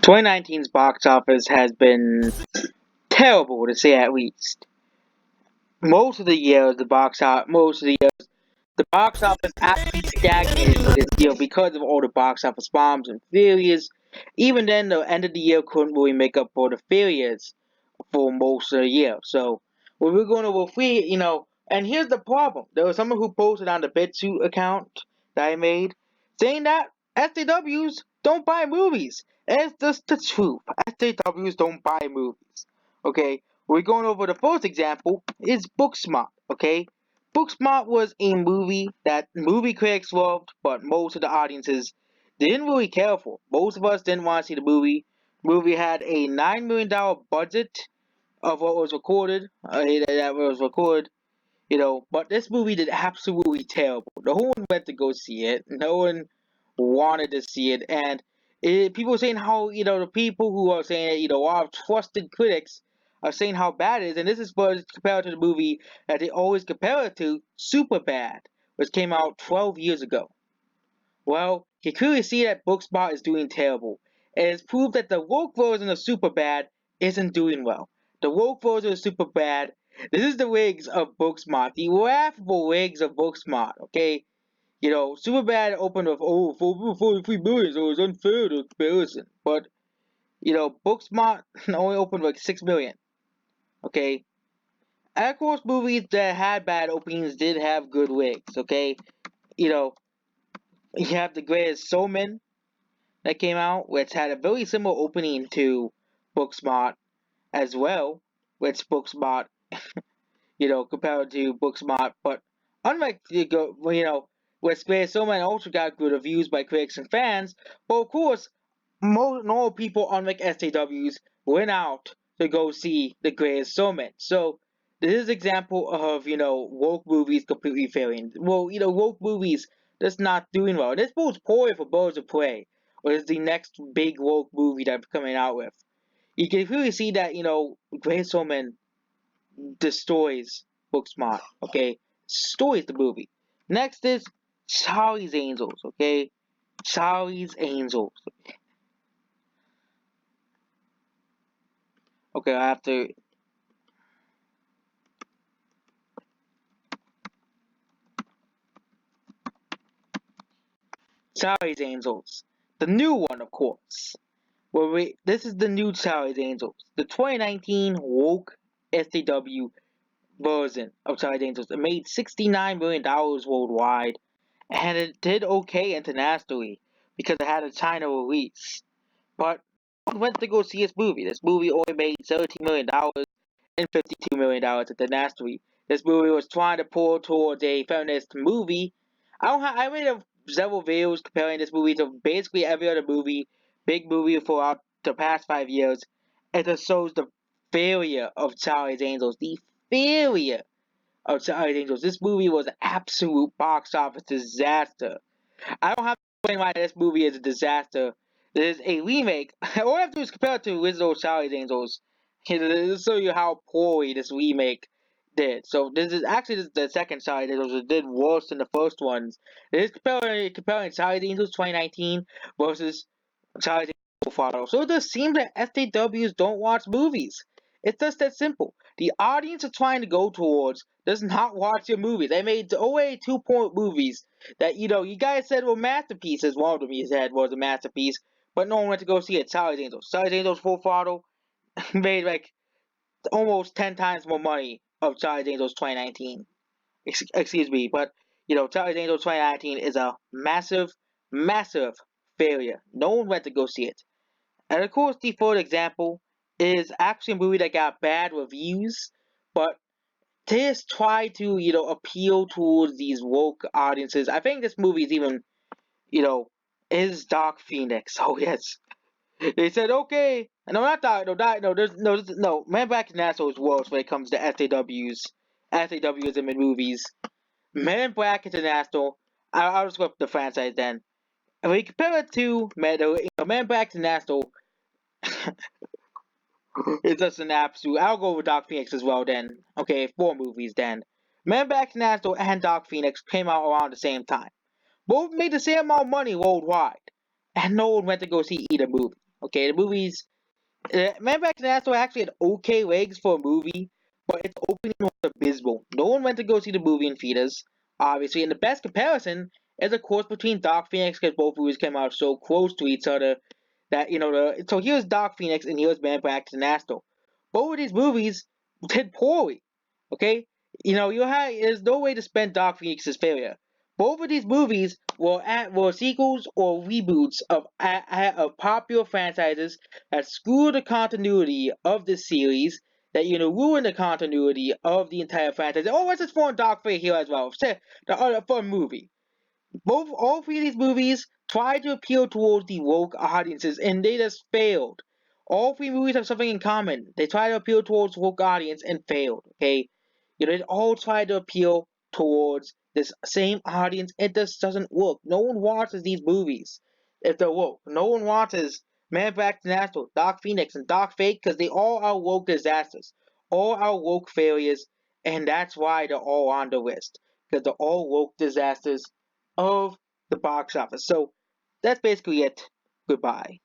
2019's box office has been terrible to say at least. Most of the years, the box office actually stagnated for this year because of all the box office bombs and failures. Even then, the end of the year couldn't really make up for the failures for most of the year. So, what we're going over free, and here's the problem. There was someone who posted on the BitSuit account that I made saying that SJWs don't buy movies. And it's just the truth. SJWs don't buy movies. Okay? We're going over the first example is Booksmart. Okay? Booksmart was a movie that movie critics loved, but most of the audiences didn't really care for. Most of us didn't want to see the movie. The movie had a $9 million budget of what was recorded, that was recorded, but this movie did absolutely terrible. No one went to go see it. No one wanted to see it, and people were saying how, the people who are saying it, our trusted critics are saying how bad it is, and this is compared to the movie that they always compare it to, Superbad, which came out 12 years ago. Well, you clearly see that Booksmart is doing terrible. It is proved that the woke version of Superbad isn't doing well. The woke version of Superbad, this is the wigs of Booksmart, the laughable wigs of Booksmart, okay? Superbad opened with, 43 million, so it's unfair to comparison. But, Booksmart only opened with 6 million, okay? And of course, movies that had bad openings did have good wigs, okay? You know, you have The Greatest Showman that came out, which had a very similar opening to Booksmart as well, which Booksmart, compared to Booksmart, but unlike which Greatest Showman also got good reviews by critics and fans, but of course, most normal people, unlike SJWs, went out to go see The Greatest Showman. So this is an example of woke movies completely failing. Well, woke movies just not doing well. This bodes poorly for Birds of Prey, which is the next big woke movie that I'm coming out with. You can really see that Greatest Showman destroys Booksmart. Okay, destroys the movie. Next is Charlie's Angels. Okay, Charlie's Angels. Okay, I have to. Charlie's Angels. The new one, of course. This is the new Charlie's Angels. The 2019 woke SJW version of Charlie's Angels. It made $69 million worldwide, and it did okay internationally because it had a China release. But no one went to go see this movie. This movie only made $17 million and $52 million internationally. This movie was trying to pull towards a feminist movie. I made several videos comparing this movie to basically every other movie, big movie throughout the past 5 years. It just shows the failure of Charlie's Angels. The failure of Charlie's Angels. This movie was an absolute box office disaster. I don't have to explain why this movie is a disaster. It is a remake. All I have to do is compare it to original Charlie's Angels. To show you how poorly this remake did. So this is actually the second Charlie's Angels. It did worse than the first ones. It is comparing Charlie's Angels 2019 versus Charlie's Angels Profile. So it just seems that SJWs don't watch movies. It's just that simple. The audience are trying to go towards does not watch your movies. They made OA 2-point movies that you guys said were masterpieces. One of them you said was a masterpiece, but no one went to go see it. Charlie's Angels. Charlie's Angels Full Throttle made like almost 10 times more money of Charlie's Angels 2019. Excuse me, but Charlie's Angels 2019 is a massive, massive failure. No one went to go see it. And of course, the third example is actually a movie that got bad reviews, but just try to appeal towards these woke audiences. I think this movie is even is Dark Phoenix. Oh yes, they said okay. No, not Dark. No. No. Man Back in Nassau is worse when it comes to SAWism in movies. Men in Black International. I'll just go up the franchise then. And when you compare it to Men in Black International, it's just an absolute. I'll go with Dark Phoenix as well then. Okay, 4 movies then. Men Back International and Dark Phoenix came out around the same time. Both made the same amount of money worldwide, and no one went to go see either movie. Okay, the movies. Man vs. National actually had okay legs for a movie, but its opening was abysmal. No one went to go see the movie in theaters, obviously, and the best comparison is, of course, between Dark Phoenix, because both movies came out so close to each other that, so here's Dark Phoenix and here's Man vs. National. Both of these movies did poorly, okay? There's no way to spend Dark Phoenix's failure. Both of these movies were sequels or reboots of popular franchises that screw the continuity of the series, that ruin the continuity of the entire franchise. Oh, let's just throw in Dark Fate here as well. Say for a movie. All three of these movies tried to appeal towards the woke audiences, and they just failed. All three movies have something in common. They try to appeal towards woke audience and failed. Okay, they all try to appeal towards this same audience. It just doesn't work. No one watches these movies if they're woke. No one watches Man vs. National, Dark Phoenix, and Dark Fate because they all are woke disasters. All are woke failures, and that's why they're all on the list because they're all woke disasters of the box office. So that's basically it. Goodbye.